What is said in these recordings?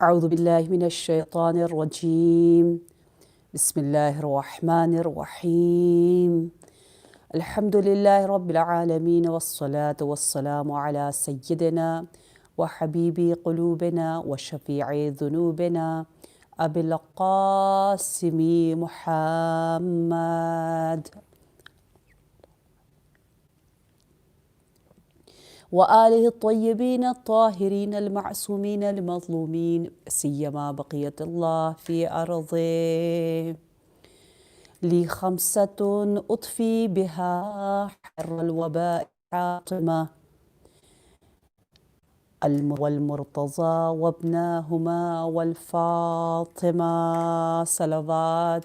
أعوذ بالله من الشيطان الرجيم بسم الله الرحمن الرحيم الحمد لله رب العالمين والصلاة والسلام على سيدنا وحبيب قلوبنا وشفيع ذنوبنا أبي القاسم محمد وآله الطيبين الطاهرين المعصومين المظلومين سيما بقية الله في أرضه لي خمسة أطفي بها حر الوباء حاطمة والمرتضى وابناهما والفاطمة صلوات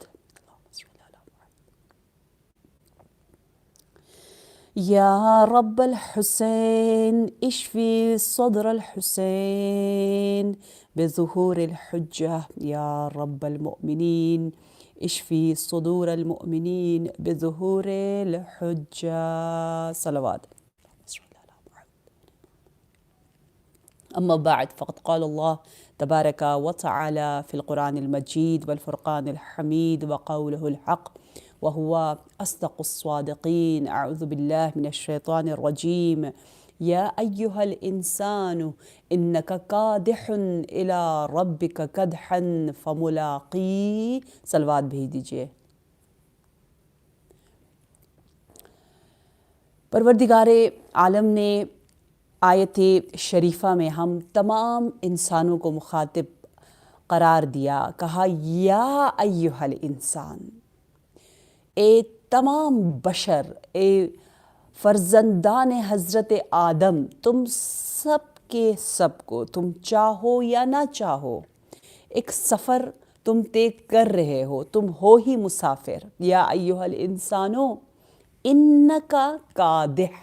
يا رب الحسين اشفي صدر الحسين بظهور الحجة يا رب المؤمنين اشفي صدور المؤمنين بظهور الحجة صلوات. أما بعد فقد قال الله تبارك وتعالى في القرآن المجيد والفرقان الحميد وقوله الحق وهو أصدق الصادقين أعوذ بالله من الشيطان الرجيم يا أيها الإنسان إنك كادح إلى ربك كدحا فملاقيه صلوات بھیج دیجئے. پروردگار عالم نے آیت شریفہ میں ہم تمام انسانوں کو مخاطب قرار دیا، کہا یا ایہا الانسان، اے تمام بشر، اے فرزندان حضرت آدم، تم سب کے سب کو، تم چاہو یا نہ چاہو، ایک سفر تم طے کر رہے ہو، تم ہو ہی مسافر. یا ایہا الانسانو انکا کادح،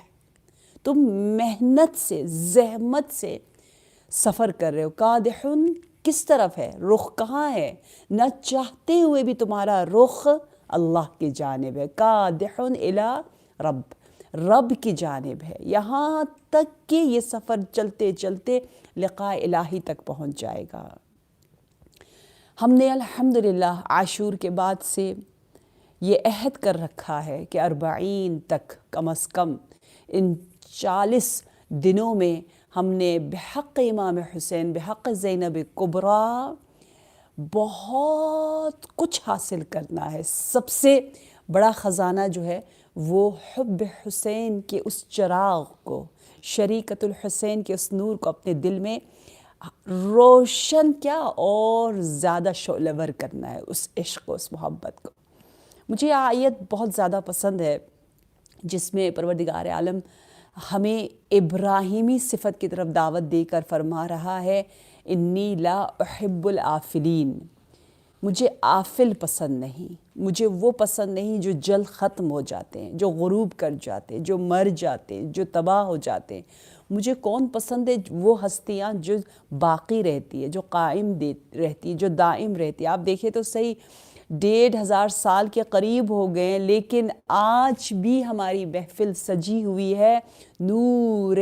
تم محنت سے، زحمت سے سفر کر رہے ہو. کادحن کس طرف ہے؟ رخ کہاں ہے؟ نہ چاہتے ہوئے بھی تمہارا رخ اللہ کی جانب ہے. کادحن الی رب کی جانب ہے، یہاں تک کہ یہ سفر چلتے چلتے لقاء الہی تک پہنچ جائے گا. ہم نے الحمدللہ عاشور کے بعد سے یہ عہد کر رکھا ہے کہ 40 تک کم از کم ان 40 دنوں میں ہم نے بحق امام حسین، بحق زینب کبریٰ بہت کچھ حاصل کرنا ہے. سب سے بڑا خزانہ جو ہے وہ حب حسین کے اس چراغ کو، شریکت الحسین کے اس نور کو اپنے دل میں روشن کیا اور زیادہ شعلہ ور کرنا ہے، اس عشق کو، اس محبت کو. مجھے یہ آیت بہت زیادہ پسند ہے جس میں پروردگار عالم ہمیں ابراہیمی صفت کی طرف دعوت دے کر فرما رہا ہے انی لا احب العافلین، مجھے عافل پسند نہیں، مجھے وہ پسند نہیں جو جلد ختم ہو جاتے ہیں، جو غروب کر جاتے ہیں، جو مر جاتے ہیں، جو تباہ ہو جاتے ہیں. مجھے کون پسند ہے؟ وہ ہستیاں جو باقی رہتی ہے، جو قائم رہتی ہے، جو دائم رہتی ہے. آپ دیکھیں تو صحیح 1500 سال کے قریب ہو گئے ہیں، لیکن آج بھی ہماری محفل سجی ہوئی ہے نور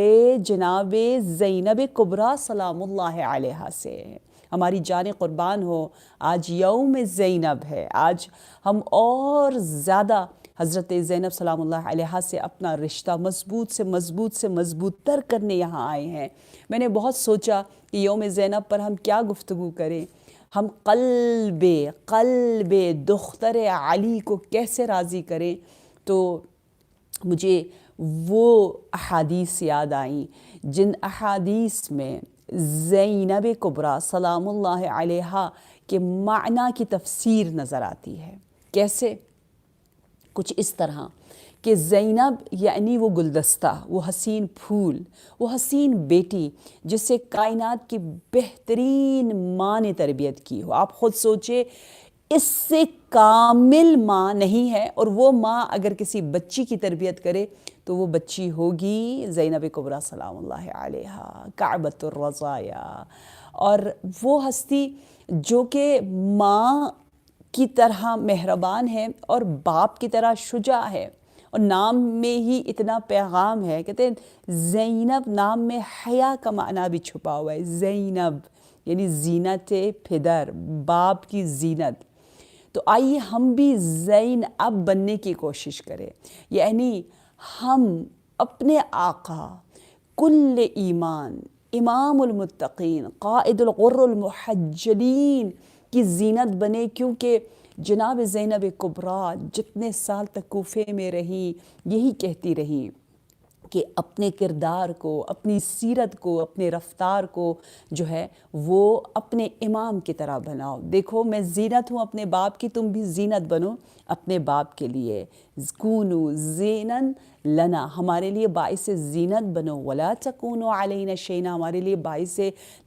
جناب زینب کبریٰ سلام اللہ علیہا سے. ہماری جان قربان ہو، آج یوم زینب ہے. آج ہم اور زیادہ حضرت زینب سلام اللہ علیہا سے اپنا رشتہ مضبوط سے مضبوط تر کرنے یہاں آئے ہیں. میں نے بہت سوچا کہ یوم زینب پر ہم کیا گفتگو کریں، ہم قلب دختر علی کو کیسے راضی کریں. تو مجھے وہ احادیث یاد آئیں جن احادیث میں زینب کبریٰ سلام اللہ علیہا کے معنی کی تفسیر نظر آتی ہے. کیسے؟ کچھ اس طرح کہ زینب یعنی وہ گلدستہ، وہ حسین پھول، وہ حسین بیٹی جسے کائنات کی بہترین ماں نے تربیت کی ہو. آپ خود سوچے، اس سے کامل ماں نہیں ہے، اور وہ ماں اگر کسی بچی کی تربیت کرے تو وہ بچی ہوگی زینب کبریٰ سلام اللہ علیہا، کعبۃ الرضایا. اور وہ ہستی جو کہ ماں کی طرح مہربان ہے اور باپ کی طرح شجاع ہے. اور نام میں ہی اتنا پیغام ہے. کہتے ہیں زینب نام میں حیا کا معنی بھی چھپا ہوا ہے. زینب یعنی زینت پدر، باپ کی زینت. تو آئیے ہم بھی زین اب بننے کی کوشش کریں. یعنی ہم اپنے آقا کل ایمان، امام المتقین، قائد الغر المحجلین کی زینت بنے. کیونکہ جناب زینب کبریٰ جتنے سال تک کوفے میں رہیں یہی کہتی رہیں کہ اپنے کردار کو، اپنی سیرت کو، اپنے رفتار کو جو ہے وہ اپنے امام کی طرح بناؤ. دیکھو میں زینت ہوں اپنے باپ کی، تم بھی زینت بنو اپنے باپ کے لیے. کونوا زینن لنا، ہمارے لیے باعث زینت بنو. ولا تکونوا علینا شینا، ہمارے لیے باعث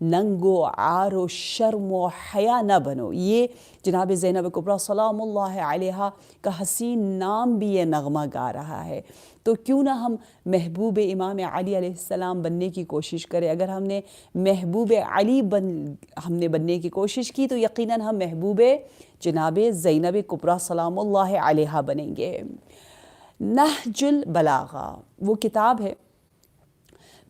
ننگ و عار و شرم و حیا نہ بنو. یہ جناب زینب کبریٰ سلام اللہ علیہا کا حسین نام بھی یہ نغمہ گا رہا ہے. تو کیوں نہ ہم محبوب امام علی علیہ السلام بننے کی کوشش کریں. اگر ہم نے محبوب علی بننے کی کوشش کی تو یقیناً ہم محبوب جناب زینب کبریٰ سلام اللہ علیہا بنیں گے. نہج البلاغہ وہ کتاب ہے،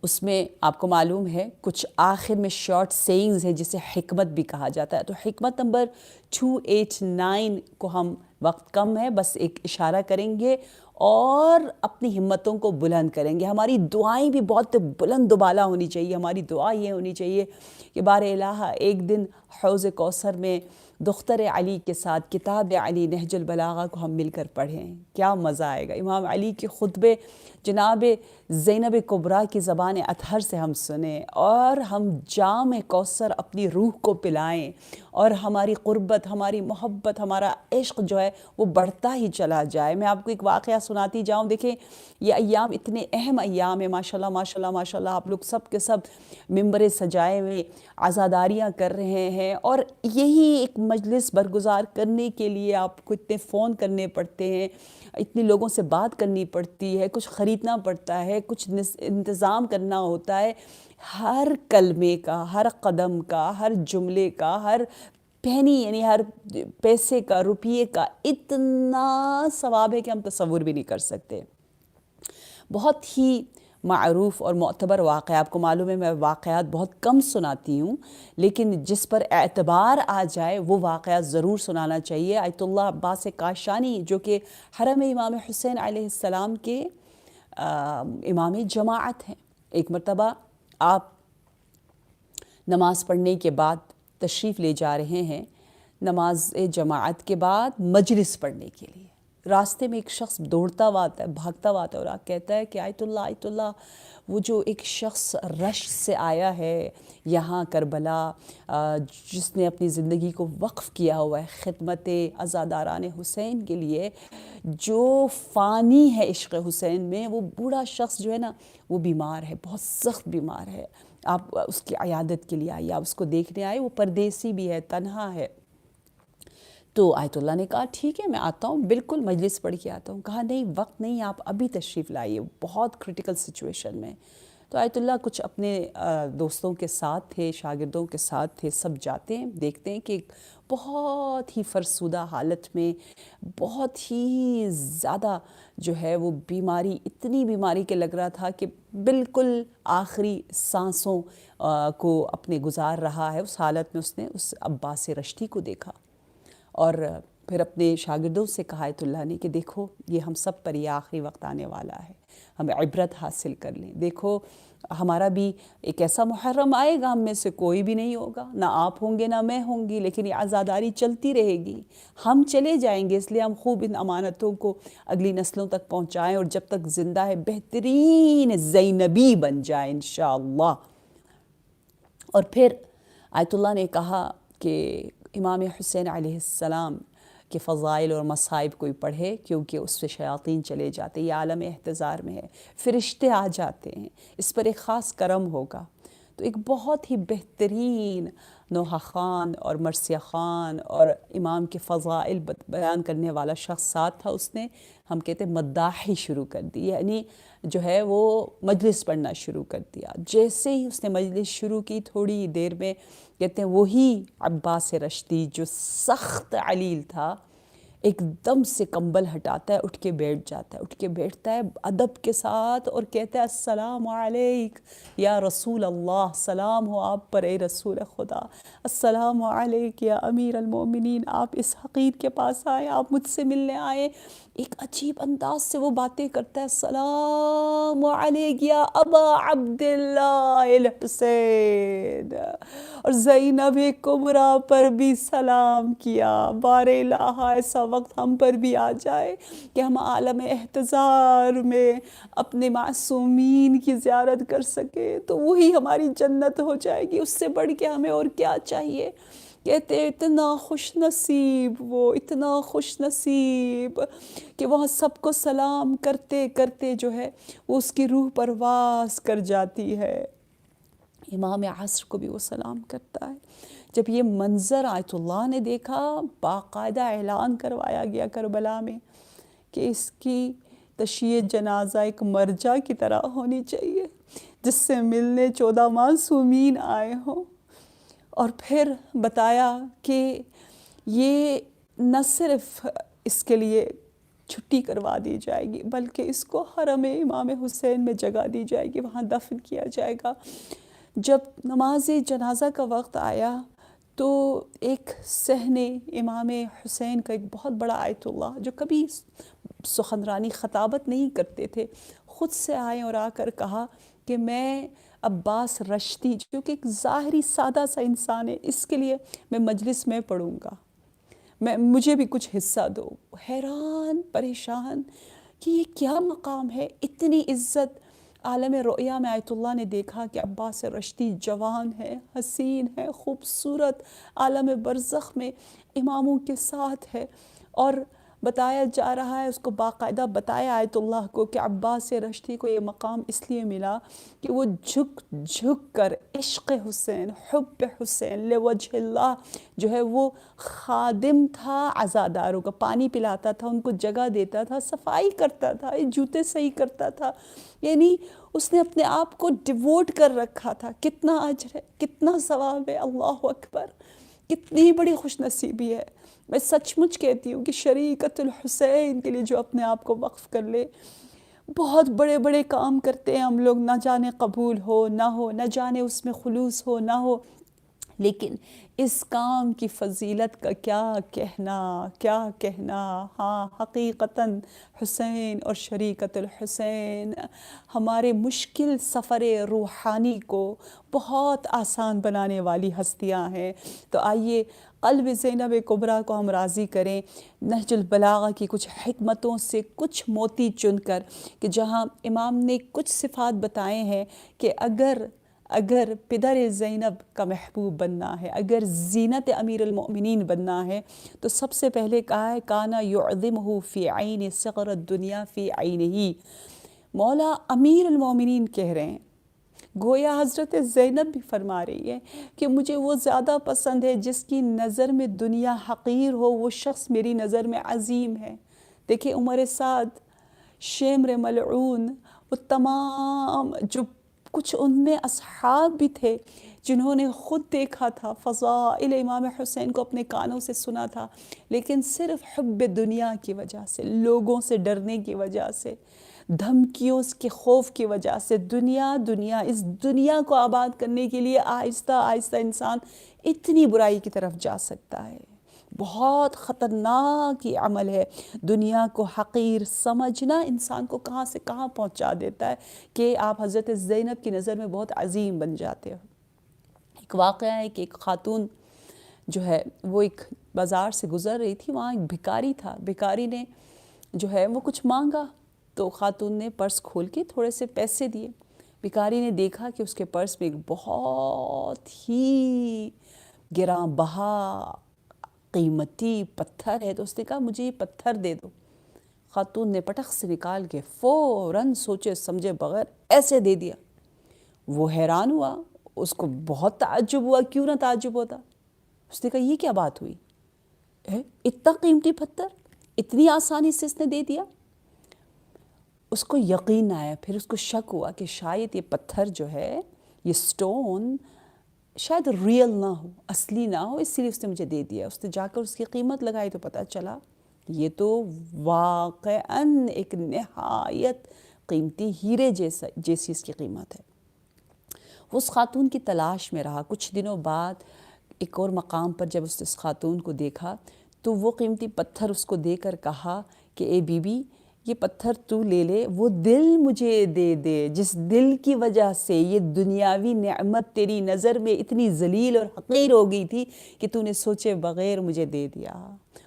اس میں آپ کو معلوم ہے کچھ آخر میں شارٹ سیئنگز ہیں جسے حکمت بھی کہا جاتا ہے. تو حکمت نمبر 289 کو ہم، وقت کم ہے بس ایک اشارہ کریں گے اور اپنی ہمتوں کو بلند کریں گے. ہماری دعائیں بھی بہت بلند و بالا ہونی چاہیے. ہماری دعا یہ ہونی چاہیے کہ بار الہ ایک دن حوض کوثر میں دختر علی کے ساتھ کتاب علی نہج البلاغہ کو ہم مل کر پڑھیں. کیا مزہ آئے گا. امام علی کے خطبے جناب زینب کبریٰ کی زبان اطہر سے ہم سنیں اور ہم جام کوثر اپنی روح کو پلائیں اور ہماری قربت، ہماری محبت، ہمارا عشق جو ہے وہ بڑھتا ہی چلا جائے. میں آپ کو ایک واقعہ سناتی جاؤں. دیکھیں یہ ایام اتنے اہم ایام ہیں. ماشاءاللہ ماشاءاللہ ماشاءاللہ آپ لوگ سب کے سب ممبر سجائے ہوئے عزاداریاں کر رہے ہیں اور یہی ایک مجلس برگزار کرنے کے لیے آپ کو اتنے فون کرنے پڑتے ہیں، اتنے لوگوں سے بات کرنی پڑتی ہے، کچھ خریدنا پڑتا ہے، کچھ انتظام کرنا ہوتا ہے. ہر کلمے کا، ہر قدم کا، ہر جملے کا، ہر پینی یعنی ہر پیسے کا، روپیے کا اتنا ثواب ہے کہ ہم تصور بھی نہیں کر سکتے. بہت ہی معروف اور معتبر واقعہ، آپ کو معلوم ہے میں واقعات بہت کم سناتی ہوں لیکن جس پر اعتبار آ جائے وہ واقعہ ضرور سنانا چاہیے. آیت اللہ عباس کاشانی جو کہ حرم امام حسین علیہ السلام کے امام جماعت ہیں. ایک مرتبہ آپ نماز پڑھنے کے بعد تشریف لے جا رہے ہیں نماز جماعت کے بعد مجلس پڑھنے کے لیے. راستے میں ایک شخص دوڑتا ہوا آتا ہے، بھاگتا ہوا آتا ہے اور کہتا ہے کہ آیت اللہ وہ جو ایک شخص رش سے آیا ہے یہاں کربلا، جس نے اپنی زندگی کو وقف کیا ہوا ہے خدمت عزاداران حسین کے لیے، جو فانی ہے عشق حسین میں، وہ بوڑھا شخص جو ہے نا وہ بیمار ہے، بہت سخت بیمار ہے. آپ اس کی عیادت کے لیے آئیے، آپ اس کو دیکھنے آئے. وہ پردیسی بھی ہے، تنہا ہے. تو آیت اللہ نے کہا ٹھیک ہے میں آتا ہوں، بالکل مجلس پڑھ کے آتا ہوں. کہا نہیں وقت نہیں، آپ ابھی تشریف لائیے، بہت کرٹیکل سچویشن میں. تو آیت اللہ کچھ اپنے دوستوں کے ساتھ تھے، شاگردوں کے ساتھ تھے. سب جاتے ہیں، دیکھتے ہیں کہ ایک بہت ہی فرسودہ حالت میں، بہت ہی زیادہ جو ہے وہ بیماری، اتنی بیماری کہ لگ رہا تھا کہ بالکل آخری سانسوں کو اپنے گزار رہا ہے. اس حالت میں اس نے اس عباس رشتی کو دیکھا اور پھر اپنے شاگردوں سے کہا آیت اللہ نے کہ دیکھو یہ ہم سب پر یہ آخری وقت آنے والا ہے، ہم عبرت حاصل کر لیں. دیکھو ہمارا بھی ایک ایسا محرم آئے گا، ہم میں سے کوئی بھی نہیں ہوگا، نہ آپ ہوں گے نہ میں ہوں گی، لیکن یہ عزاداری چلتی رہے گی. ہم چلے جائیں گے، اس لیے ہم خوب ان امانتوں کو اگلی نسلوں تک پہنچائیں اور جب تک زندہ ہے بہترین زینبی بن جائیں انشاءاللہ. اور پھر آیت اللہ نے کہا کہ امام حسین علیہ السلام کے فضائل اور مصائب کوئی پڑھے، کیونکہ اس سے شیاطین چلے جاتے، یہ عالم احتضار میں ہے، فرشتے آ جاتے ہیں، اس پر ایک خاص کرم ہوگا. تو ایک بہت ہی بہترین نوحہ خان اور مرثیہ خان اور امام کے فضائل بیان کرنے والا شخص ساتھ تھا. اس نے ہم کہتے ہیں مداحی شروع کر دی، یعنی جو ہے وہ مجلس پڑھنا شروع کر دیا. جیسے ہی اس نے مجلس شروع کی تھوڑی دیر میں کہتے ہیں وہی عباس رشتی جو سخت علیل تھا، ایک دم سے کمبل ہٹاتا ہے، اٹھ کے بیٹھ جاتا ہے، اٹھ کے بیٹھتا ہے ادب کے ساتھ اور کہتا ہے السلام علیک یا رسول اللہ، سلام ہو آپ پر اے رسول خدا، السلام علیک یا امیر المومنین، آپ اس حقیر کے پاس آئے، آپ مجھ سے ملنے آئے۔ ایک عجیب انداز سے وہ باتیں کرتا ہے، السلام علیک یا ابا عبداللہ الحسین، اور زینب کبریٰ پر بھی سلام کیا۔ بار الہ ایسا وقت ہم پر بھی آ جائے کہ ہم عالم احتضار میں اپنے معصومین کی زیارت کر سکے تو وہی ہماری جنت ہو جائے گی، اس سے بڑھ کے ہمیں اور کیا چاہیے۔ کہتے اتنا خوش نصیب وہ، اتنا خوش نصیب کہ وہاں سب کو سلام کرتے کرتے جو ہے وہ اس کی روح پرواز کر جاتی ہے۔ امام عصر کو بھی وہ سلام کرتا ہے۔ جب یہ منظر آیت اللہ نے دیکھا، باقاعدہ اعلان کروایا گیا کربلا میں کہ اس کی تشییع جنازہ ایک مرجع کی طرح ہونی چاہیے جس سے ملنے 14 معصومین آئے ہوں، اور پھر بتایا کہ یہ نہ صرف اس کے لیے چھٹی کروا دی جائے گی بلکہ اس کو حرم امام حسین میں جگہ دی جائے گی، وہاں دفن کیا جائے گا۔ جب نماز جنازہ کا وقت آیا تو ایک صحن امام حسین کا ایک بہت بڑا آیت اللہ جو کبھی سخنرانی خطابت نہیں کرتے تھے، خود سے آئے اور آ کر کہا کہ میں عباس رشتی جو کہ ایک ظاہری سادہ سا انسان ہے، اس کے لیے میں مجلس میں پڑھوں گا، مجھے بھی کچھ حصہ دو۔ حیران پریشان کہ یہ کیا مقام ہے، اتنی عزت۔ عالم رؤیا میں آیت اللہ نے دیکھا کہ عباس رشتی جوان ہے، حسین ہے، خوبصورت، عالم برزخ میں اماموں کے ساتھ ہے، اور بتایا جا رہا ہے، اس کو باقاعدہ بتایا آیت اللہ کو کہ عباس رشتی کو یہ مقام اس لیے ملا کہ وہ جھک جھک کر عشق حسین، حب حسین لوجہ اللہ جو ہے وہ خادم تھا عزاداروں کا، پانی پلاتا تھا، ان کو جگہ دیتا تھا، صفائی کرتا تھا، جوتے صحیح کرتا تھا، یعنی اس نے اپنے آپ کو ڈیووٹ کر رکھا تھا۔ کتنا اجر ہے، کتنا ثواب ہے، اللہ اکبر، کتنی بڑی خوش نصیبی ہے۔ میں سچ مچ کہتی ہوں کہ شریکت الحسین کے لیے جو اپنے آپ کو وقف کر لے، بہت بڑے بڑے کام کرتے ہیں ہم لوگ، نہ جانے قبول ہو نہ ہو، نہ جانے اس میں خلوص ہو نہ ہو، لیکن اس کام کی فضیلت کا کیا کہنا۔ ہاں حقیقتاً حسین اور شریکت الحسین ہمارے مشکل سفر روحانی کو بہت آسان بنانے والی ہستیاں ہیں۔ تو آئیے قلب زینب کبریٰ کو ہم راضی کریں نہج البلاغہ کی کچھ حکمتوں سے کچھ موتی چن کر، کہ جہاں امام نے کچھ صفات بتائے ہیں کہ اگر پدر زینب کا محبوب بننا ہے، اگر زینت امیر المؤمنین بننا ہے، تو سب سے پہلے کہا ہے کانا یعظمہ فی عین صغر الدنیا فی عینہ۔ مولا امیر المؤمنین کہہ رہے ہیں، گویا حضرت زینب بھی فرما رہی ہے کہ مجھے وہ زیادہ پسند ہے جس کی نظر میں دنیا حقیر ہو، وہ شخص میری نظر میں عظیم ہے۔ دیکھیں عمر سعد، شمر ملعون، وہ تمام جو کچھ ان میں اصحاب بھی تھے جنہوں نے خود دیکھا تھا، فضائل امام حسین کو اپنے کانوں سے سنا تھا، لیکن صرف حب دنیا کی وجہ سے، لوگوں سے ڈرنے کی وجہ سے، دھمکیوں کے خوف کی وجہ سے، دنیا اس دنیا کو آباد کرنے کے لیے آہستہ آہستہ انسان اتنی برائی کی طرف جا سکتا ہے۔ بہت خطرناک یہ عمل ہے، دنیا کو حقیر سمجھنا انسان کو کہاں سے کہاں پہنچا دیتا ہے کہ آپ حضرت زینب کی نظر میں بہت عظیم بن جاتے ہو۔ ایک واقعہ ہے کہ ایک خاتون جو ہے وہ ایک بازار سے گزر رہی تھی، وہاں ایک بھکاری تھا، بھکاری نے جو ہے وہ کچھ مانگا تو خاتون نے پرس کھول کے تھوڑے سے پیسے دیے۔ بھکاری نے دیکھا کہ اس کے پرس میں ایک بہت ہی گراں بہا قیمتی پتھر ہے، تو اس نے کہا مجھے یہ پتھر دے دو۔ خاتون نے پٹخ سے نکال کے فوراً سوچے سمجھے بغیر ایسے دے دیا۔ وہ حیران ہوا، اس کو بہت تعجب ہوا، کیوں نہ تعجب ہوتا۔ اس نے کہا یہ کیا بات ہوئی، اتنا قیمتی پتھر اتنی آسانی سے اس نے دے دیا۔ اس کو یقین آیا، پھر اس کو شک ہوا کہ شاید یہ پتھر جو ہے، یہ سٹون شاید ریئل نہ ہو، اصلی نہ ہو، اس لیے اس نے مجھے دے دیا۔ اس نے جا کر اس کی قیمت لگائی تو پتہ چلا یہ تو واقعاً ایک نہایت قیمتی ہیرے جیسی اس کی قیمت ہے۔ وہ اس خاتون کی تلاش میں رہا۔ کچھ دنوں بعد ایک اور مقام پر جب اس خاتون کو دیکھا تو وہ قیمتی پتھر اس کو دے کر کہا کہ اے بی بی، یہ پتھر تو لے لے، وہ دل مجھے دے دے جس دل کی وجہ سے یہ دنیاوی نعمت تیری نظر میں اتنی ذلیل اور حقیر ہو گئی تھی کہ تو نے سوچے بغیر مجھے دے دیا۔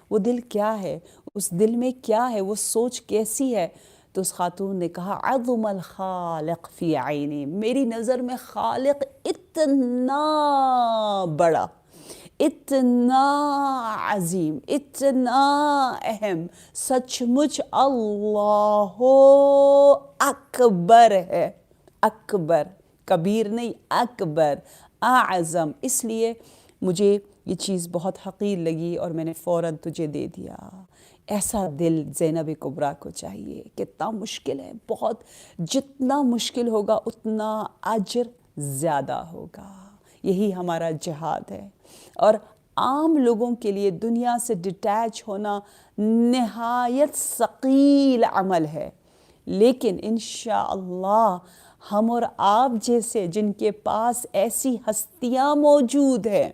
وہ دل کیا ہے؟ اس دل میں کیا ہے؟ وہ سوچ کیسی ہے؟ تو اس خاتون نے کہا عظم الخالق فی عینی، میری نظر میں خالق اتنا بڑا، اتنا عظیم، اتنا اہم، سچ مچ اللہ اکبر ہے، اکبر، کبیر نہیں، اکبر، اعظم، اس لیے مجھے یہ چیز بہت حقیر لگی اور میں نے فوراً تجھے دے دیا۔ ایسا دل زینب کبریٰ کو چاہیے۔ کتنا مشکل ہے، بہت، جتنا مشکل ہوگا اتنا اجر زیادہ ہوگا۔ یہی ہمارا جہاد ہے، اور عام لوگوں کے لیے دنیا سے ڈیٹیچ ہونا نہایت ثقیل عمل ہے، لیکن انشاءاللہ ہم اور آپ جیسے جن کے پاس ایسی ہستیاں موجود ہیں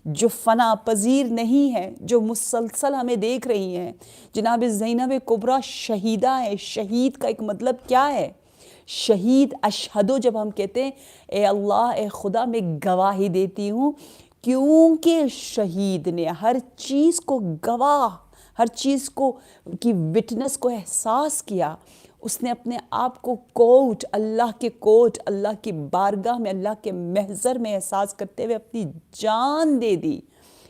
جو فنا پذیر نہیں ہیں، جو مسلسل ہمیں دیکھ رہی ہیں۔ جناب زینب کبریٰ شہیدہ ہے۔ شہید کا ایک مطلب کیا ہے؟ شہید اشہدو جب ہم کہتے ہیں اے اللہ، اے خدا، میں گواہی دیتی ہوں، کیونکہ شہید نے ہر چیز کو گواہ، ہر چیز کو کی وٹنس کو احساس کیا، اس نے اپنے آپ کو کوٹ، اللہ کی بارگاہ میں، اللہ کے محضر میں احساس کرتے ہوئے اپنی جان دے دی۔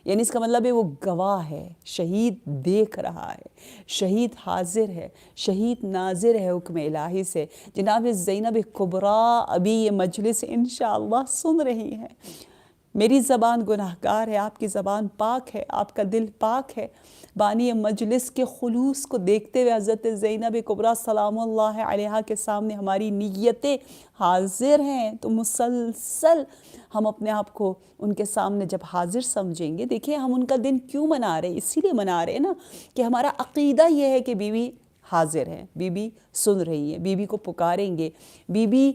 یعنی اس کا مطلب ہے وہ گواہ ہے، شہید دیکھ رہا ہے، شہید حاضر ہے، شہید ناظر ہے حکم الہی سے۔ جناب زینب کبریٰ ابھی یہ مجلس انشاءاللہ سن رہی ہیں۔ میری زبان گناہگار ہے، آپ کی زبان پاک ہے، آپ کا دل پاک ہے۔ بانی مجلس کے خلوص کو دیکھتے ہوئے حضرت زینب کبریٰ سلام اللہ علیہا کے سامنے ہماری نیتیں حاضر ہیں، تو مسلسل ہم اپنے آپ کو ان کے سامنے جب حاضر سمجھیں گے، دیکھیں ہم ان کا دن کیوں منا رہے ہیں؟ اسی لیے منا رہے ہیں نا کہ ہمارا عقیدہ یہ ہے کہ بی بی حاضر ہے، بی بی سن رہی ہے، بی بی کو پکاریں گے، بی بی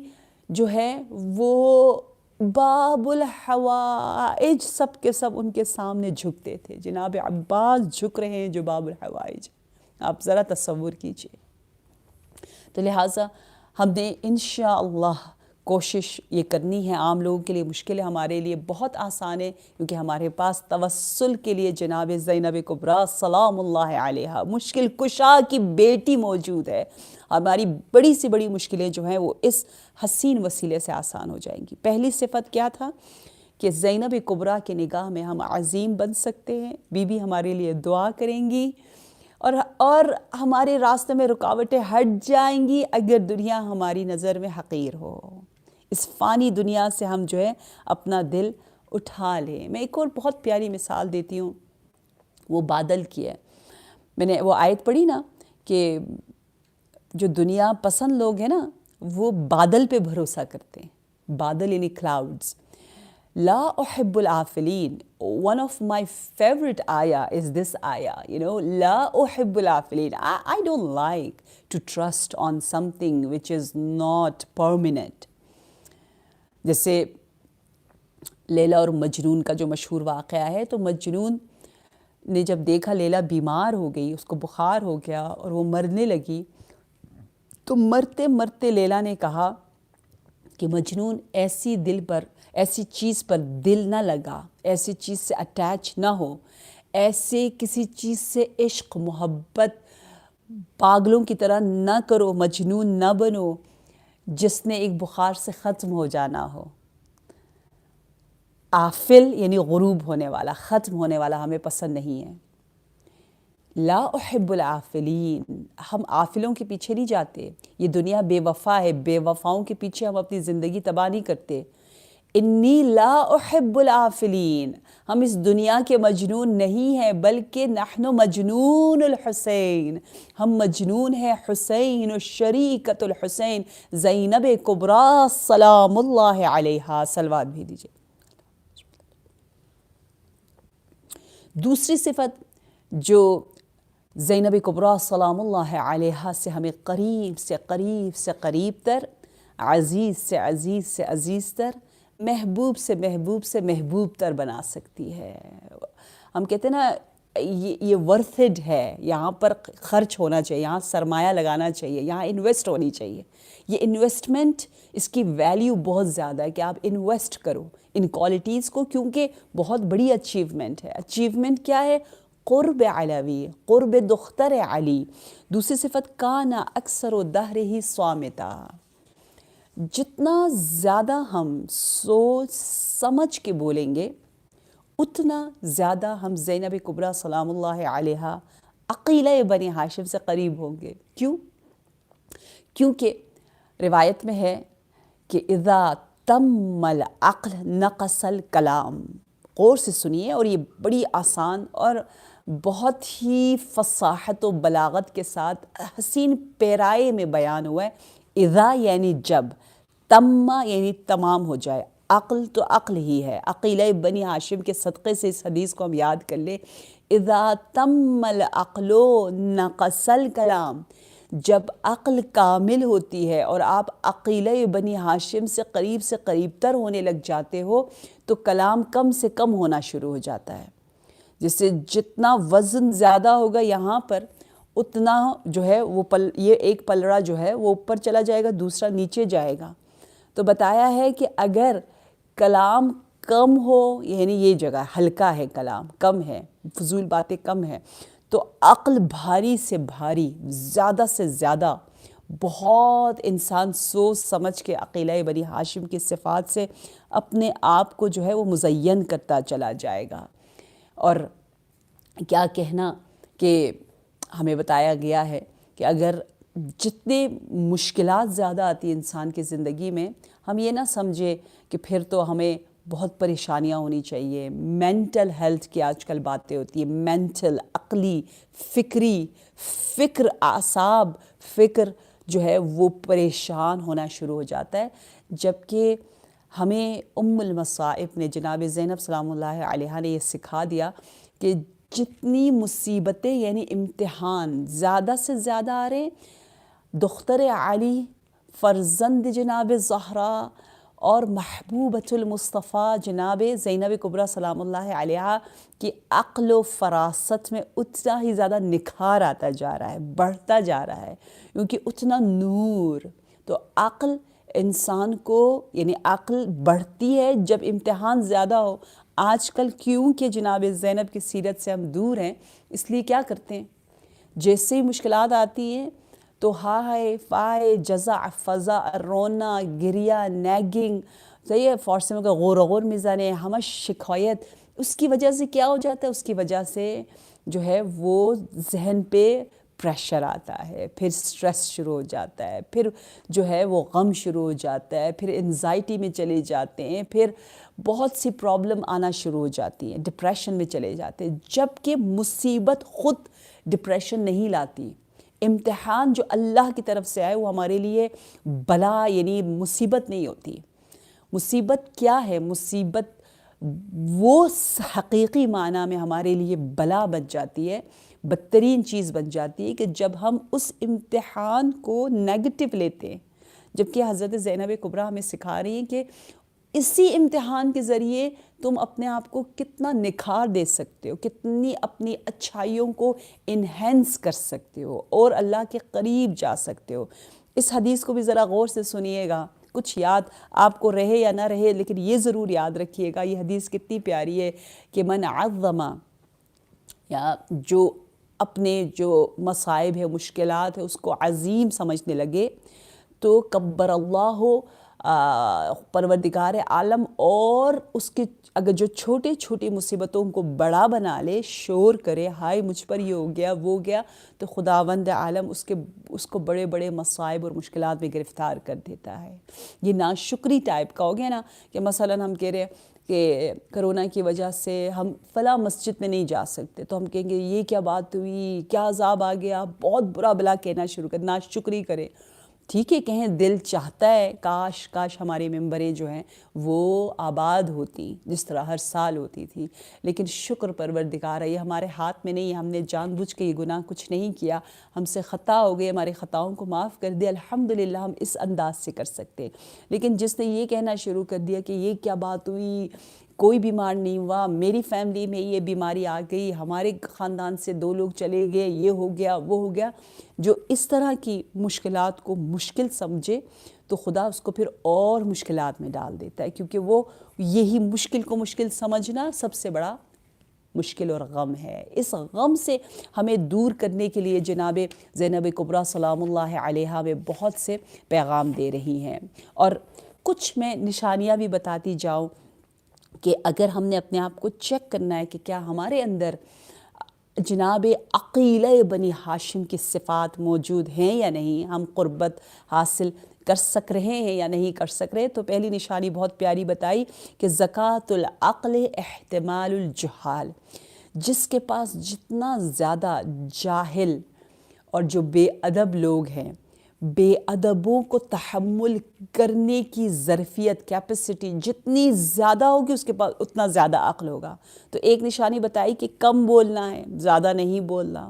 جو ہے وہ باب الحوائج سب کے سب ان کے سامنے جھکتے تھے۔ جناب عباس جھک رہے ہیں جو باب الحوائج، آپ ذرا تصور کیجئے۔ تو لہٰذا ہم نے انشاءاللہ کوشش یہ کرنی ہے۔ عام لوگوں کے لیے مشکل ہے، ہمارے لیے بہت آسان ہے، کیونکہ ہمارے پاس توسل کے لیے جناب زینب کبریٰ سلام اللہ علیہا، مشکل کشا کی بیٹی موجود ہے۔ ہماری بڑی سی بڑی مشکلیں جو ہیں وہ اس حسین وسیلے سے آسان ہو جائیں گی۔ پہلی صفت کیا تھا کہ زینب کبریٰ کی نگاہ میں ہم عظیم بن سکتے ہیں، بی بی ہمارے لیے دعا کریں گی، اور ہمارے راستے میں رکاوٹیں ہٹ جائیں گی اگر دنیا ہماری نظر میں حقیر ہو۔ اس فانی دنیا سے ہم جو ہے اپنا دل اٹھا لیں۔ میں ایک اور بہت پیاری مثال دیتی ہوں، وہ بادل کی ہے۔ میں نے وہ آیت پڑھی نا کہ جو دنیا پسند لوگ ہیں نا وہ بادل پہ بھروسہ کرتے ہیں، بادل یعنی کلاؤڈز۔ لا احب العافلین، one of my favorite ayah is this ayah, لا احب العافلین. I don't like to trust on something which is not permanent. جیسے لیلا اور مجنون کا جو مشہور واقعہ ہے، تو مجنون نے جب دیکھا لیلا بیمار ہو گئی، اس کو بخار ہو گیا اور وہ مرنے لگی، تو مرتے مرتے لیلا نے کہا کہ مجنون ایسی چیز پر دل نہ لگا، ایسی چیز سے اٹیچ نہ ہو، ایسے کسی چیز سے عشق محبت پاگلوں کی طرح نہ کرو، مجنون نہ بنو جس نے ایک بخار سے ختم ہو جانا ہو۔ آفل یعنی غروب ہونے والا، ختم ہونے والا ہمیں پسند نہیں ہے۔ لا احب العافلین، ہم آفلوں کے پیچھے نہیں جاتے۔ یہ دنیا بے وفا ہے، بے وفاؤں کے پیچھے ہم اپنی زندگی تباہ نہیں کرتے۔ انی لا احب العافلین، ہم اس دنیا کے مجنون نہیں ہیں، بلکہ نحن مجنون الحسین، ہم مجنون ہیں حسین الشریکۃ الحسین زینب کبریٰ سلام اللہ علیہا۔ صلوات بھی دیجئے۔ دوسری صفت جو زینب کبریٰ سلام اللہ علیہا سے ہمیں قریب سے قریب سے قریب تر، عزیز سے عزیز سے عزیز تر، محبوب سے محبوب سے محبوب تر بنا سکتی ہے۔ ہم کہتے ہیں نا یہ ورتھڈ ہے، یہاں پر خرچ ہونا چاہیے، یہاں سرمایہ لگانا چاہیے، یہاں انویسٹ ہونی چاہیے۔ یہ انویسٹمنٹ، اس کی ویلیو بہت زیادہ ہے کہ آپ انویسٹ کرو ان کوالٹیز کو، کیونکہ بہت بڑی اچیومنٹ ہے۔ اچیومنٹ کیا ہے؟ قرب علوی، قرب دختر علی۔ دوسری صفت کانا اکثر و دہر ہی صامتا۔ جتنا زیادہ ہم سوچ سمجھ کے بولیں گے اتنا زیادہ ہم زینب کبریٰ سلام اللہ علیہا عقیلہ بنی ہاشم سے قریب ہوں گے۔ کیوں؟ کیونکہ روایت میں ہے کہ اذا تم العقل نقص الکلام۔ غور سے سنیے، اور یہ بڑی آسان اور بہت ہی فصاحت و بلاغت کے ساتھ حسین پیرائے میں بیان ہوا ہے۔ اذا یعنی جب، تم یعنی تمام ہو جائے، عقل تو عقل ہی ہے، عقیلہ بنی ہاشم کے صدقے سے اس حدیث کو ہم یاد کر لیں۔ اذا تم العقل نقص الکلام، جب عقل کامل ہوتی ہے اور آپ عقیلہ بنی ہاشم سے قریب تر ہونے لگ جاتے ہو تو کلام کم سے کم ہونا شروع ہو جاتا ہے۔ جس سے جتنا وزن زیادہ ہوگا یہاں پر اتنا جو ہے وہ یہ ایک پلڑا جو ہے وہ اوپر چلا جائے گا، دوسرا نیچے جائے گا۔ تو بتایا ہے کہ اگر کلام کم ہو، یعنی یہ جگہ ہلکا ہے، کلام کم ہے، فضول باتیں کم ہیں، تو عقل بھاری سے بھاری، زیادہ سے زیادہ بہت انسان سوچ سمجھ کے عقیلہ بنی ہاشم کی صفات سے اپنے آپ کو جو ہے وہ مزین کرتا چلا جائے گا۔ اور کیا کہنا کہ ہمیں بتایا گیا ہے کہ اگر جتنے مشکلات زیادہ آتی ہیں انسان کی زندگی میں، ہم یہ نہ سمجھے کہ پھر تو ہمیں بہت پریشانیاں ہونی چاہیے۔ مینٹل ہیلتھ کی آج کل باتیں ہوتی ہیں، مینٹل، عقلی، فکری، فکر، اعصاب، فکر جو ہے وہ پریشان ہونا شروع ہو جاتا ہے، جبکہ ہمیں ام المصائب نے، جناب زینب سلام اللہ علیہا نے یہ سکھا دیا کہ جتنی مصیبتیں یعنی امتحان زیادہ سے زیادہ آ رہے، دختر علی، فرزند جناب زہرا اور محبوبۃ المصطفیٰ جناب زینب کبریٰ سلام اللہ علیہا کی عقل و فراست میں اتنا ہی زیادہ نکھار آتا جا رہا ہے، بڑھتا جا رہا ہے، کیونکہ اتنا نور۔ تو عقل انسان کو، یعنی عقل بڑھتی ہے جب امتحان زیادہ ہو۔ آج کل کیونکہ جناب زینب کی سیرت سے ہم دور ہیں، اس لیے کیا کرتے ہیں؟ جیسے ہی مشکلات آتی ہیں تو ہائے فائے، جزع، فضع، رونا، گریا، نیگنگ، صحیح ہے، فارسی میں غور غور میزانے، ہمہ شکایت۔ اس کی وجہ سے کیا ہو جاتا ہے؟ اس کی وجہ سے جو ہے وہ ذہن پہ پریشر آتا ہے، پھر سٹریس شروع ہو جاتا ہے، پھر جو ہے وہ غم شروع ہو جاتا ہے، پھر انزائٹی میں چلے جاتے ہیں، پھر بہت سی پرابلم آنا شروع ہو جاتی ہیں، ڈپریشن میں چلے جاتے ہیں، جبکہ مصیبت خود ڈپریشن نہیں لاتی۔ امتحان جو اللہ کی طرف سے آئے وہ ہمارے لیے بلا یعنی مصیبت نہیں ہوتی۔ مصیبت کیا ہے؟ مصیبت وہ حقیقی معنی میں ہمارے لیے بلا بن جاتی ہے، بدترین چیز بن جاتی ہے کہ جب ہم اس امتحان کو نیگیٹو لیتے ہیں، جبکہ حضرت زینب کبریٰ ہمیں سکھا رہی ہیں کہ اسی امتحان کے ذریعے تم اپنے آپ کو کتنا نکھار دے سکتے ہو، کتنی اپنی اچھائیوں کو انہینس کر سکتے ہو اور اللہ کے قریب جا سکتے ہو۔ اس حدیث کو بھی ذرا غور سے سنیے گا، کچھ یاد آپ کو رہے یا نہ رہے، لیکن یہ ضرور یاد رکھیے گا، یہ حدیث کتنی پیاری ہے کہ من عظم، یا جو اپنے جو مصائب ہے، مشکلات ہے، اس کو عظیم سمجھنے لگے تو کبر اللہ پروردگار عالم، اور اس کے اگر جو چھوٹی چھوٹی مصیبتوں کو بڑا بنا لے، شور کرے ہائے مجھ پر یہ ہو گیا وہ گیا، تو خداوند عالم اس کو بڑے بڑے مصائب اور مشکلات میں گرفتار کر دیتا ہے۔ یہ ناشکری ٹائپ کا ہو گیا نا، کہ مثلا ہم کہہ رہے ہیں کہ کرونا کی وجہ سے ہم فلاں مسجد میں نہیں جا سکتے، تو ہم کہیں گے یہ کیا بات ہوئی، کیا عذاب آ گیا، بہت برا بلا کہنا شروع کر، ناشکری کرے، ٹھیک ہے کہیں دل چاہتا ہے کاش کاش ہماری ممبریں جو ہیں وہ آباد ہوتی جس طرح ہر سال ہوتی تھی، لیکن شکر پروردگار ہے یہ ہمارے ہاتھ میں نہیں ہے، ہم نے جان بوجھ کے یہ گناہ کچھ نہیں کیا، ہم سے خطا ہو گئے، ہمارے خطاؤں کو معاف کر دیا، الحمدللہ ہم اس انداز سے کر سکتے۔ لیکن جس نے یہ کہنا شروع کر دیا کہ یہ کیا بات ہوئی، کوئی بیمار نہیں ہوا، میری فیملی میں یہ بیماری آ گئی، ہمارے خاندان سے 2 لوگ چلے گئے، یہ ہو گیا وہ ہو گیا، جو اس طرح کی مشکلات کو مشکل سمجھے تو خدا اس کو پھر اور مشکلات میں ڈال دیتا ہے، کیونکہ وہ یہی مشکل کو مشکل سمجھنا سب سے بڑا مشکل اور غم ہے۔ اس غم سے ہمیں دور کرنے کے لیے جناب زینب کبریٰ سلام اللہ علیہا میں بہت سے پیغام دے رہی ہیں، اور کچھ میں نشانیاں بھی بتاتی جاؤں کہ اگر ہم نے اپنے آپ کو چیک کرنا ہے کہ کیا ہمارے اندر جناب عقیلہ بنی ہاشم کی صفات موجود ہیں یا نہیں، ہم قربت حاصل کر سک رہے ہیں یا نہیں کر سک رہے، تو پہلی نشانی بہت پیاری بتائی کہ زکوٰۃ العقل احتمال الجہال، جس کے پاس جتنا زیادہ جاہل اور جو بے ادب لوگ ہیں، بے ادبوں کو تحمل کرنے کی ظرفیت کیپیسٹی جتنی زیادہ ہوگی اس کے پاس اتنا زیادہ عقل ہوگا۔ تو ایک نشانی بتائی کہ کم بولنا ہے، زیادہ نہیں بولنا،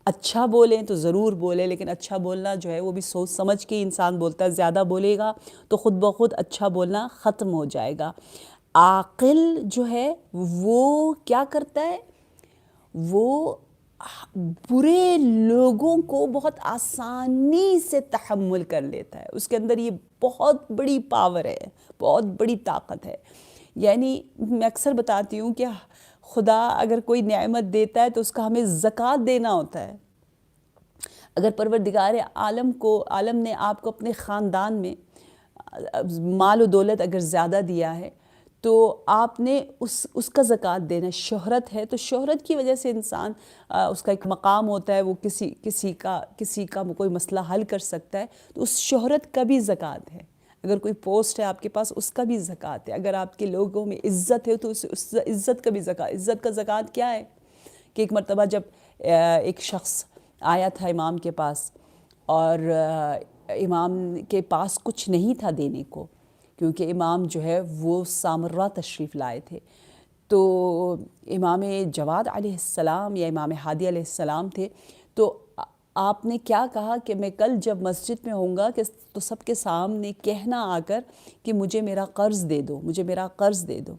اچھا بولیں تو ضرور بولیں، لیکن اچھا بولنا جو ہے وہ بھی سوچ سمجھ کے انسان بولتا ہے، زیادہ بولے گا تو خود بخود اچھا بولنا ختم ہو جائے گا۔ عاقل جو ہے وہ کیا کرتا ہے، وہ برے لوگوں کو بہت آسانی سے تحمل کر لیتا ہے، اس کے اندر یہ بہت بڑی پاور ہے، بہت بڑی طاقت ہے۔ یعنی میں اکثر بتاتی ہوں کہ خدا اگر کوئی نعمت دیتا ہے تو اس کا ہمیں زکوٰۃ دینا ہوتا ہے۔ اگر پروردگار عالم نے آپ کو اپنے خاندان میں مال و دولت اگر زیادہ دیا ہے تو آپ نے اس کا زکوٰۃ دینا، شہرت ہے تو شہرت کی وجہ سے انسان اس کا ایک مقام ہوتا ہے، وہ کسی کا کوئی مسئلہ حل کر سکتا ہے، تو اس شہرت کا بھی زکوٰۃ ہے۔ اگر کوئی پوسٹ ہے آپ کے پاس اس کا بھی زکوٰۃ ہے، اگر آپ کے لوگوں میں عزت ہے تو اس عزت کا بھی زکوٰۃ۔ عزت کا زکوٰۃ کیا ہے کہ ایک مرتبہ جب ایک شخص آیا تھا امام کے پاس اور امام کے پاس کچھ نہیں تھا دینے کو، کیونکہ امام جو ہے وہ سامراء تشریف لائے تھے، تو امام جواد علیہ السلام یا امام ہادی علیہ السلام تھے، تو آپ نے کیا کہا کہ میں کل جب مسجد میں ہوں گا تو سب کے سامنے کہنا آ کر کہ مجھے میرا قرض دے دو، مجھے میرا قرض دے دو۔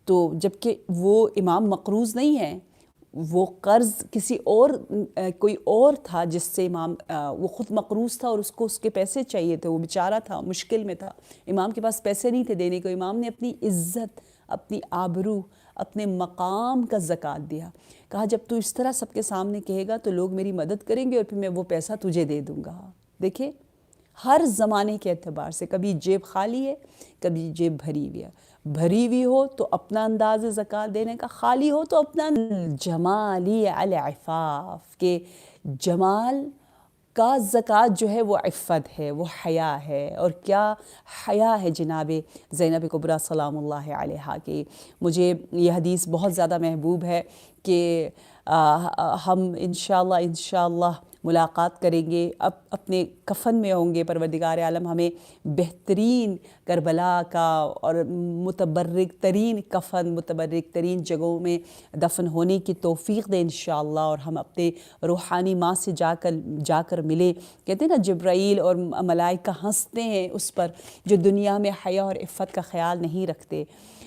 تو جبکہ وہ امام مقروض نہیں ہیں، وہ قرض کسی اور کوئی اور تھا جس سے امام وہ خود مقروض تھا اور اس کو اس کے پیسے چاہیے تھے، وہ بیچارہ تھا، مشکل میں تھا، امام کے پاس پیسے نہیں تھے دینے کو۔ امام نے اپنی عزت، اپنی آبرو، اپنے مقام کا زکوٰۃ دیا، کہا جب تو اس طرح سب کے سامنے کہے گا تو لوگ میری مدد کریں گے اور پھر میں وہ پیسہ تجھے دے دوں گا۔ دیکھیں ہر زمانے کے اعتبار سے، کبھی جیب خالی ہے کبھی جیب بھری ہوئی ہے، بھری ہوئی ہو تو اپنا انداز زکوٰۃ دینے کا، خالی ہو تو اپنا۔ جمالی العفاف، کہ جمال کا زکوٰۃ جو ہے وہ عفت ہے، وہ حیا ہے، اور کیا حیا ہے جناب زینب کبریٰ سلام اللہ علیہا کی۔ مجھے یہ حدیث بہت زیادہ محبوب ہے کہ ہم انشاءاللہ ملاقات کریں گے، اپنے کفن میں ہوں گے، پروردگار عالم ہمیں بہترین کربلا کا اور متبرک ترین کفن، متبرک ترین جگہوں میں دفن ہونے کی توفیق دے انشاءاللہ، اور ہم اپنے روحانی ماں سے جا کر ملیں۔ کہتے ہیں نا جبرائیل اور ملائکہ ہنستے ہیں اس پر جو دنیا میں حیا اور عفت کا خیال نہیں رکھتے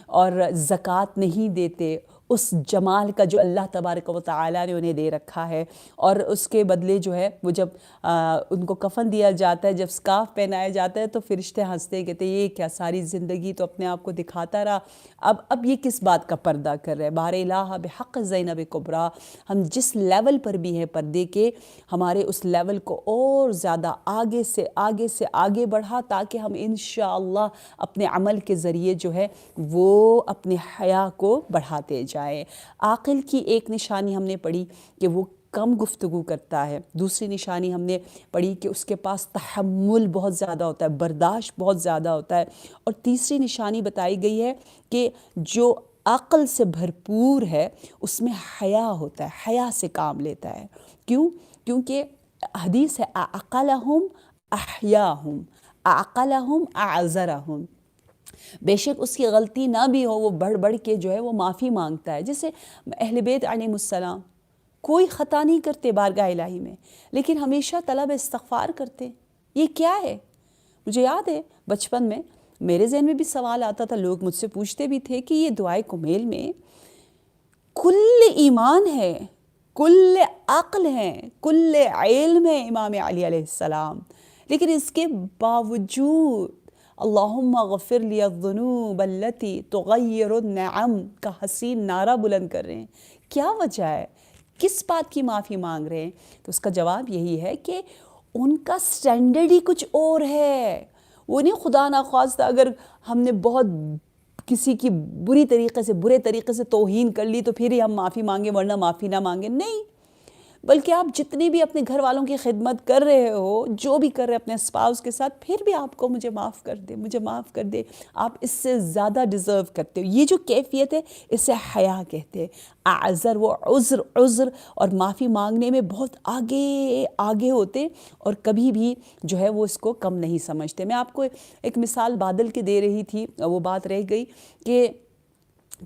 اور زکوٰۃ نہیں دیتے، اس جمال کا جو اللہ تبارک و تعالیٰ نے انہیں دے رکھا ہے، اور اس کے بدلے جو ہے وہ جب ان کو کفن دیا جاتا ہے، جب سکارف پہنایا جاتا ہے تو فرشتے ہنستے ہیں، کہتے ہیں یہ کیا ساری زندگی تو اپنے آپ کو دکھاتا رہا، اب یہ کس بات کا پردہ کر رہے ہیں۔ بار الہ بحق زینب کبریٰ، ہم جس لیول پر بھی ہیں پردے کے، ہمارے اس لیول کو اور زیادہ آگے سے آگے بڑھا، تاکہ ہم انشاءاللہ اپنے عمل کے ذریعے جو ہے وہ اپنے حیا کو بڑھاتے جائیں۔ عاقل کی ایک نشانی ہم نے پڑھی کہ وہ کم گفتگو کرتا ہے، دوسری نشانی ہم نے پڑھی کہ اس کے پاس تحمل بہت زیادہ ہوتا ہے، برداشت بہت زیادہ ہوتا ہے، اور تیسری نشانی بتائی گئی ہے کہ جو عقل سے بھرپور ہے اس میں حیا ہوتا ہے، حیا سے کام لیتا ہے۔ کیوں؟ کیونکہ حدیث ہے اعقلہم احیاہم اعقلہم اعذرہم، بے شک اس کی غلطی نہ بھی ہو وہ بڑھ بڑھ کے جو ہے وہ معافی مانگتا ہے. جیسے اہل بیت علیہم السلام کوئی خطا نہیں کرتے بارگاہ الہی میں، لیکن ہمیشہ طلب استغفار کرتے. یہ کیا ہے؟ مجھے یاد ہے بچپن میں میرے ذہن میں بھی سوال آتا تھا، لوگ مجھ سے پوچھتے بھی تھے کہ یہ دعائے کمیل میں کل ایمان ہے، کل عقل ہے، کل علم ہے امام علی علیہ السلام، لیکن اس کے باوجود اللہم اغفر لی الذنوب التی تغیر النعم کا حسین نعرہ بلند کر رہے ہیں. کیا وجہ ہے؟ کس بات کی معافی مانگ رہے ہیں؟ تو اس کا جواب یہی ہے کہ ان کا سٹینڈرڈ ہی کچھ اور ہے. وہ نہیں خدا نخواستہ اگر ہم نے بہت کسی کی برے طریقے سے توہین کر لی تو پھر ہی ہم معافی مانگیں، ورنہ معافی نہ مانگیں. نہیں، بلکہ آپ جتنی بھی اپنے گھر والوں کی خدمت کر رہے ہو، جو بھی کر رہے اپنے اسپاؤس کے ساتھ، پھر بھی آپ کو مجھے معاف کر دے، مجھے معاف کر دے، آپ اس سے زیادہ ڈیزرو کرتے ہو. یہ جو کیفیت ہے اسے حیا کہتے ہیں. اعذر، وہ عذر اور معافی مانگنے میں بہت آگے ہوتے اور کبھی بھی جو ہے وہ اس کو کم نہیں سمجھتے. میں آپ کو ایک مثال بادل کی دے رہی تھی، وہ بات رہ گئی کہ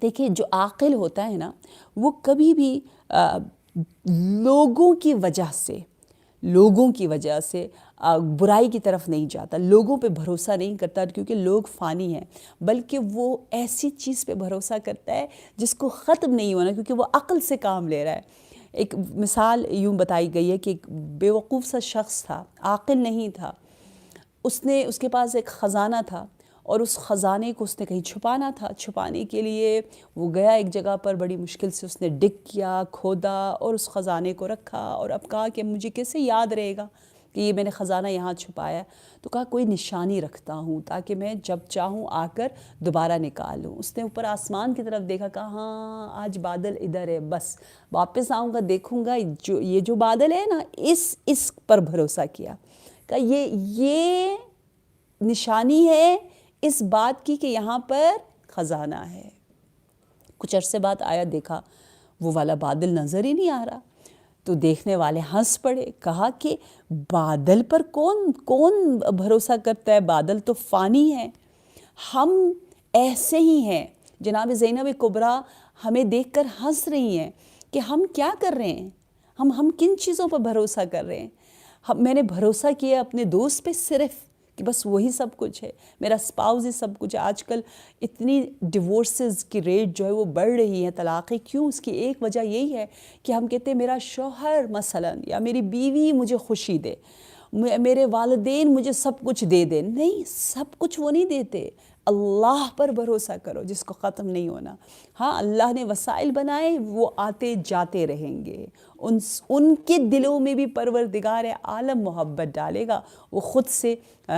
دیکھیں جو عاقل ہوتا ہے نا وہ کبھی بھی لوگوں کی وجہ سے برائی کی طرف نہیں جاتا، لوگوں پہ بھروسہ نہیں کرتا کیونکہ لوگ فانی ہیں، بلکہ وہ ایسی چیز پہ بھروسہ کرتا ہے جس کو ختم نہیں ہونا، کیونکہ وہ عقل سے کام لے رہا ہے. ایک مثال یوں بتائی گئی ہے کہ ایک بیوقوف سا شخص تھا، عاقل نہیں تھا. اس کے پاس ایک خزانہ تھا اور اس خزانے کو اس نے کہیں چھپانا تھا. چھپانے کے لیے وہ گیا ایک جگہ پر، بڑی مشکل سے اس نے ڈگ کیا، کھودا اور اس خزانے کو رکھا، اور اب کہا کہ مجھے کیسے یاد رہے گا کہ یہ میں نے خزانہ یہاں چھپایا. تو کہا کوئی نشانی رکھتا ہوں تاکہ میں جب چاہوں آ کر دوبارہ نکال لوں. اس نے اوپر آسمان کی طرف دیکھا، کہا ہاں آج بادل ادھر ہے، بس واپس آؤں گا دیکھوں گا یہ جو بادل ہے نا اس پر بھروسہ کیا. کہ یہ نشانی ہے اس بات کی کہ یہاں پر خزانہ ہے. کچھ عرصے بعد آیا، دیکھا وہ والا بادل نظر ہی نہیں آ رہا. تو دیکھنے والے ہنس پڑے، کہا کہ بادل پر کون بھروسہ کرتا ہے، بادل تو فانی ہے. ہم ایسے ہی ہیں. جناب زینب کبریٰ ہمیں دیکھ کر ہنس رہی ہیں کہ ہم کیا کر رہے ہیں، ہم کن چیزوں پر بھروسہ کر رہے ہیں. میں نے بھروسہ کیا اپنے دوست پہ صرف کہ بس وہی سب کچھ ہے، میرا اسپاؤز ہی سب کچھ ہے. آج کل اتنی ڈیورسز کی ریٹ جو ہے وہ بڑھ رہی ہے، طلاقیں کیوں؟ اس کی ایک وجہ یہی ہے کہ ہم کہتے ہیں میرا شوہر مثلا یا میری بیوی مجھے خوشی دے، میرے والدین مجھے سب کچھ دے دیں. نہیں، سب کچھ وہ نہیں دیتے. اللہ پر بھروسہ کرو جس کو ختم نہیں ہونا. ہاں اللہ نے وسائل بنائے، وہ آتے جاتے رہیں گے. ان کے دلوں میں بھی پروردگار عالم محبت ڈالے گا. وہ خود سے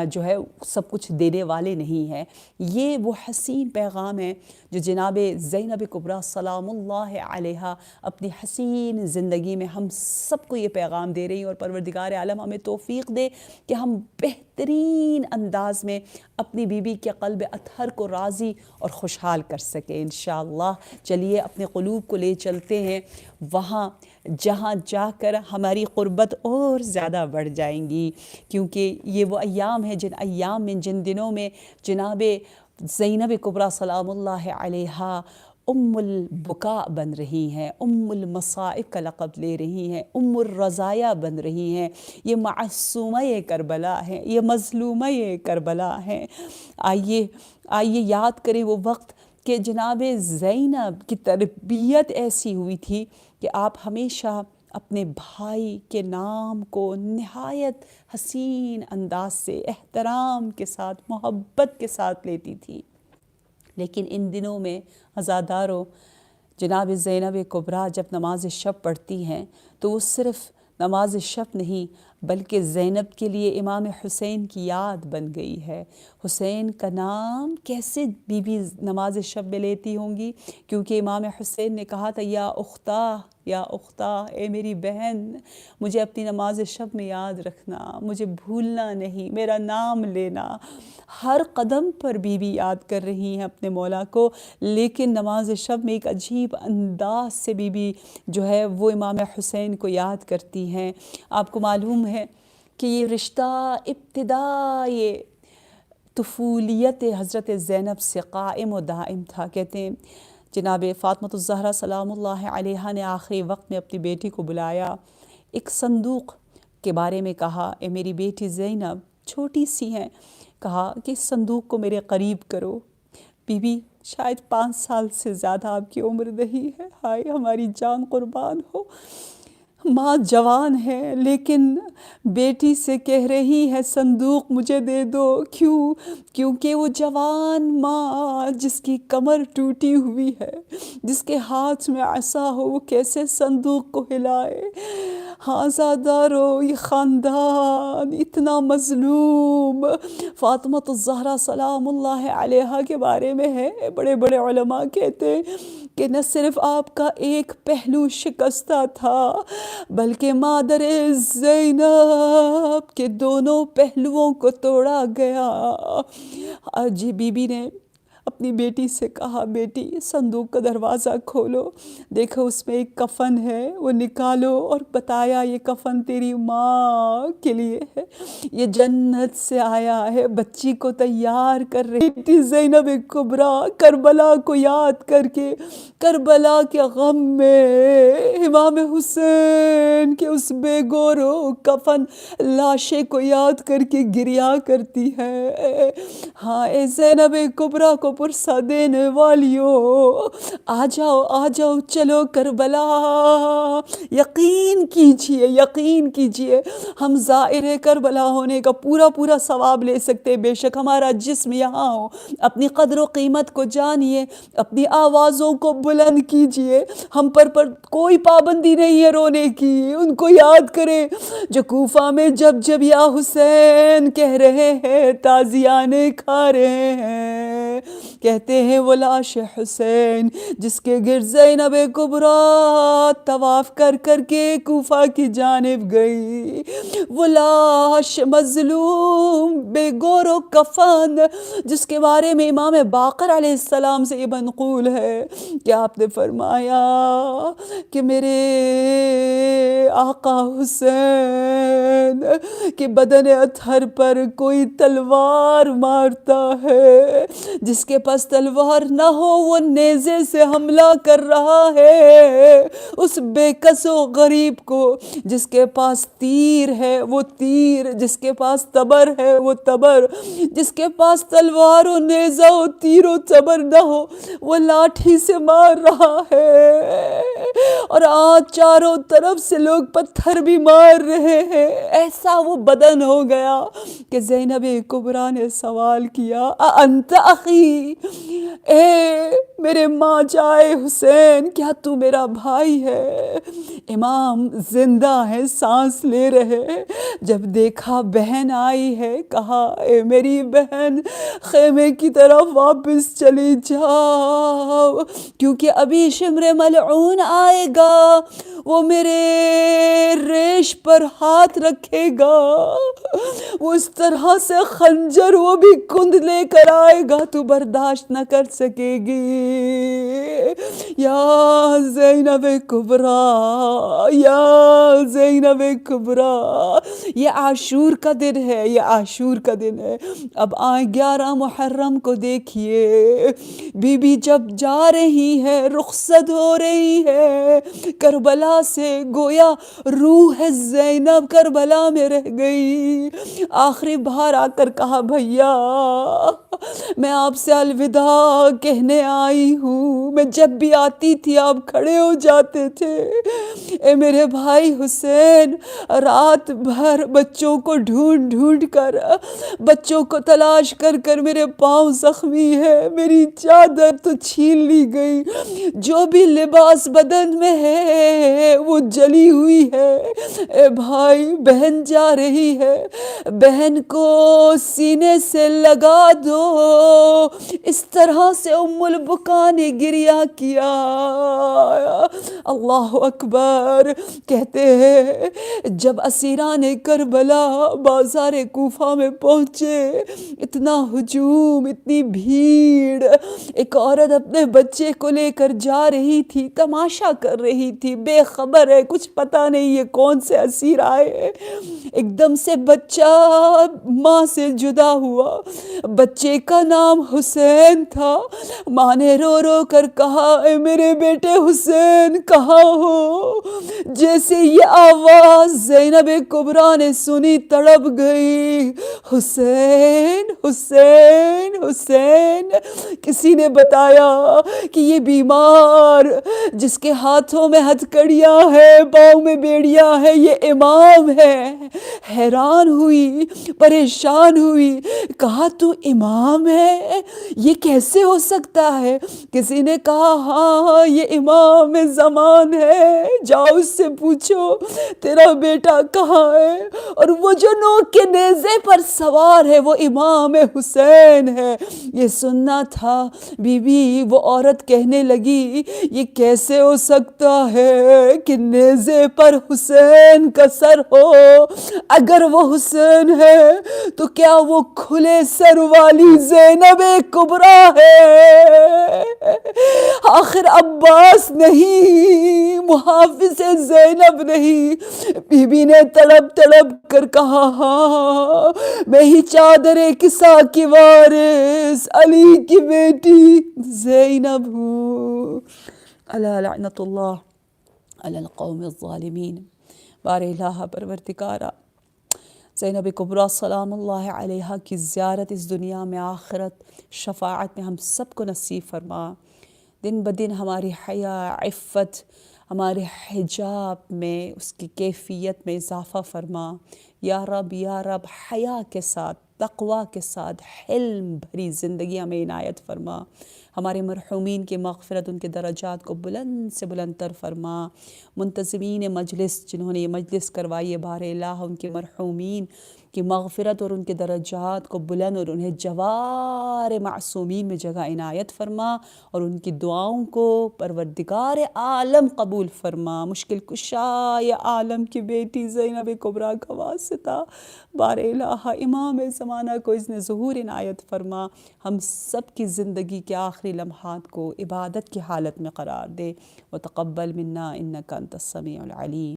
جو ہے سب کچھ دینے والے نہیں ہیں. یہ وہ حسین پیغام ہے جو جناب زینب کبریٰ سلام اللہ علیہا اپنی حسین زندگی میں ہم سب کو یہ پیغام دے رہی ہیں. اور پروردگار عالم ہمیں توفیق دے کہ ہم بہترین انداز میں اپنی بیوی کے قلب اطہر کو راضی اور خوشحال کر سکیں انشاءاللہ. چلیے اپنے قلوب کو لے چلتے ہیں وہاں جہاں جا کر ہماری قربت اور زیادہ بڑھ جائیں گی، کیونکہ یہ وہ ایام ہیں جن دنوں میں جناب زینب کبریٰ سلام اللہ علیہا ام البکاء بن رہی ہیں، ام المصائب کا لقب لے رہی ہیں، ام الرزایا بن رہی ہیں. یہ معصومہ کربلا ہیں، یہ مظلومہ کربلا ہیں. آئیے یاد کریں وہ وقت کہ جناب زینب کی تربیت ایسی ہوئی تھی کہ آپ ہمیشہ اپنے بھائی کے نام کو نہایت حسین انداز سے احترام کے ساتھ، محبت کے ساتھ لیتی تھی. لیکن ان دنوں میں عزاداروں، جناب زینب کبریٰ جب نماز شب پڑھتی ہیں تو وہ صرف نماز شب نہیں بلکہ زینب کے لیے امام حسین کی یاد بن گئی ہے. حسین کا نام کیسے بی بی نماز شب میں لیتی ہوں گی؟ کیونکہ امام حسین نے کہا تھا یا اختہ، اے میری بہن، مجھے اپنی نماز شب میں یاد رکھنا، مجھے بھولنا نہیں، میرا نام لینا. ہر قدم پر بی بی یاد کر رہی ہیں اپنے مولا کو، لیکن نماز شب میں ایک عجیب انداز سے بی بی جو ہے وہ امام حسین کو یاد کرتی ہیں. آپ کو معلوم ہے کہ یہ رشتہ ابتدائی طفولیت حضرت زینب سے قائم و دائم تھا۔ کہتے ہیں جناب فاطمۃ الزہرا سلام اللہ علیہا نے آخری وقت میں اپنی بیٹی کو بلایا، ایک صندوق کے بارے میں کہا، اے میری بیٹی زینب چھوٹی سی ہیں، کہا کہ اس صندوق کو میرے قریب کرو۔ بی بی شاید 5 سال سے زیادہ آپ کی عمر نہیں ہے، ہائے ہماری جان قربان ہو، ماں جوان ہے لیکن بیٹی سے کہہ رہی ہے صندوق مجھے دے دو، کیونکہ وہ جوان ماں جس کی کمر ٹوٹی ہوئی ہے، جس کے ہاتھ میں عصا ہو، وہ کیسے صندوق کو ہلائے؟ ہاں دارو یہ خاندان اتنا مظلوم۔ فاطمۃ الزہرا سلام اللہ علیہا کے بارے میں ہے، بڑے بڑے علماء کہتے ہیں کہ نہ صرف آپ کا ایک پہلو شکستہ تھا بلکہ مادر زینب کے دونوں پہلوؤں کو توڑا گیا۔ جی بی بی نے اپنی بیٹی سے کہا، بیٹی صندوق کا دروازہ کھولو، دیکھو اس میں ایک کفن ہے، وہ نکالو، اور بتایا یہ کفن تیری ماں کے لیے ہے، یہ جنت سے آیا ہے، بچی کو تیار کر رہی تھی زینب کبریٰ، کربلا کو یاد کر کے، کربلا کے غم میں امام حسین کے اس بے گورو کفن لاشے کو یاد کر کے گریا کرتی ہے۔ ہاں اے زینب کبریٰ کو پرسہ دینے والیوں، آ جاؤ چلو کربلا، یقین کیجئے ہم زائر کربلا ہونے کا پورا ثواب لے سکتے، بے شک ہمارا جسم یہاں ہو، اپنی قدر و قیمت کو جانیے، اپنی آوازوں کو بلند کیجئے، ہم پر کوئی پابندی نہیں ہے رونے کی، ان کو یاد کریں جو کوفہ میں جب یا حسین کہہ رہے ہیں، تازیانے کھا رہے ہیں، کہتے ہیں وہ لاش حسین جس کے گرد زینب کبریٰ طواف کر کے کوفہ کی جانب گئی، وہ لاش مظلوم بے گور و کفن جس کے بارے میں امام باقر علیہ السلام سے یہ منقول ہے کہ آپ نے فرمایا کہ میرے آقا حسین کہ بدن اطہر پر کوئی تلوار مارتا ہے، جس کے پاس تلوار نہ ہو وہ نیزے سے حملہ کر رہا ہے، اس بے کس و غریب کو جس کے پاس تیر ہے وہ تیر، جس کے پاس تبر ہے وہ تبر، جس کے پاس تلوار و نیزہ و تیر و تبر نہ ہو وہ لاٹھی سے مار رہا ہے، اور آج چاروں طرف سے لوگ پتھر بھی مار رہے ہیں۔ ایسا وہ بدن ہو گیا کہ زینب کبریٰ نے سوال کیا، انت اخی، اے میرے ماں جائے حسین، کیا تو میرا بھائی ہے؟ امام زندہ ہے، سانس لے رہے، جب دیکھا بہن آئی ہے، کہا اے میری بہن خیمے کی طرف واپس چلی جاؤ، کیونکہ ابھی شمر ملعون آئے گا، وہ میرے ریش پر ہاتھ رکھے گا، وہ اس طرح سے خنجر وہ بھی کند لے کر آئے گا، تو برداشت نہ کر سکے گی۔ یا زینب کبریٰ، یا زینب کبریٰ، یہ عاشور کا دن ہے، یہ عاشور کا دن ہے۔ اب آئیں 11 محرم کو دیکھیے، بی بی جب جا رہی ہے، رخصت ہو رہی ہے کربلا سے، گویا روح زینب کربلا میں رہ گئی، آخری بار آ کر کہا بھیا میں آپ سے الوداع کہنے آئی ہوں، میں جب بھی آتی تھی آپ کھڑے ہو جاتے تھے، اے میرے بھائی حسین، رات بھر بچوں کو ڈھونڈ کر، بچوں کو تلاش کر میرے پاؤں زخمی ہے، میری چادر تو چھین لی گئی، جو بھی لباس بدن میں ہے وہ جلی ہوئی ہے، اے بھائی بہن جا رہی ہے، بہن کو سینے سے لگا دو۔ اس طرح سے ام البکا نے گریہ کیا۔ دیا. اللہ اکبر. کہتے ہیں جب اسیران کربلا بازار کوفہ میں پہنچے، اتنا ہجوم، اتنی بھیڑ. ایک عورت اپنے بچے کو لے کر جا رہی تھی، تماشا کر رہی تھی، بے خبر ہے، کچھ پتہ نہیں یہ کون سے اسیر آئے. ایک دم سے بچہ ماں سے جدا ہوا. بچے کا نام حسین تھا. ماں نے رو رو کر کہا اے میرے بیٹے حسین کہاں ہو؟ جیسے یہ آواز زینب کبریٰ نے سنی تڑپ گئی، حسین حسین حسین. کسی نے بتایا کہ یہ بیمار جس کے ہاتھوں میں ہتھکڑیاں ہیں، پاؤں میں بیڑیاں ہیں، یہ امام ہے. حیران ہوئی، پریشان ہوئی، کہا تو امام ہے؟ یہ کیسے ہو سکتا ہے؟ کسی نے کہا ہاں یہ امام زمان ہے، جاؤ اس سے پوچھو تیرا بیٹا کہاں ہے. اور وہ جو نوک کے نیزے پر سوار ہے وہ امام حسین ہے. یہ سننا تھا. بی بی وہ عورت کہنے لگی یہ کیسے ہو سکتا ہے کہ نیزے پر حسین کا سر ہو؟ اگر وہ حسین ہے تو کیا وہ کھلے سر والی زینب کبریٰ ہے؟ آخر عباس نہیں، محافظ زینب نہیں. بی بی نے تڑپ تڑپ کر کہا ہاں میں ہی چادر کسا کی وارث علی کی بیٹی زینب ہوں. الا لعنت اللہ علی القوم الظالمین. بار الہ پروردگارا زینب کبریٰ سلام اللہ علیہا کی زیارت اس دنیا میں آخرت شفاعت میں ہم سب کو نصیب فرما. دن بدن ہماری حیا، عفت، ہمارے حجاب میں اس کی کیفیت میں اضافہ فرما. یا رب حیا کے ساتھ، تقوی کے ساتھ، حلم بھری زندگی ہمیں عنایت فرما. ہمارے مرحومین کی مغفرت، ان کے درجات کو بلند سے بلند تر فرما. منتظمین مجلس جنہوں نے یہ مجلس کروائی ہے، بار الہ ان کے مرحومین کی مغفرت اور ان کے درجات کو بلند اور انہیں جوار معصومین میں جگہ عنایت فرما. اور ان کی دعاؤں کو پروردگار عالم قبول فرما. مشکل کشائے عالم کی بیٹی زینب کبریٰ کا واسطہ بار الہ امام زمانہ کو اذن ظہور عنایت فرما. ہم سب کی زندگی کے آخری لمحات کو عبادت کی حالت میں قرار دے. وتقبل منا انک انت السمیع العلیم.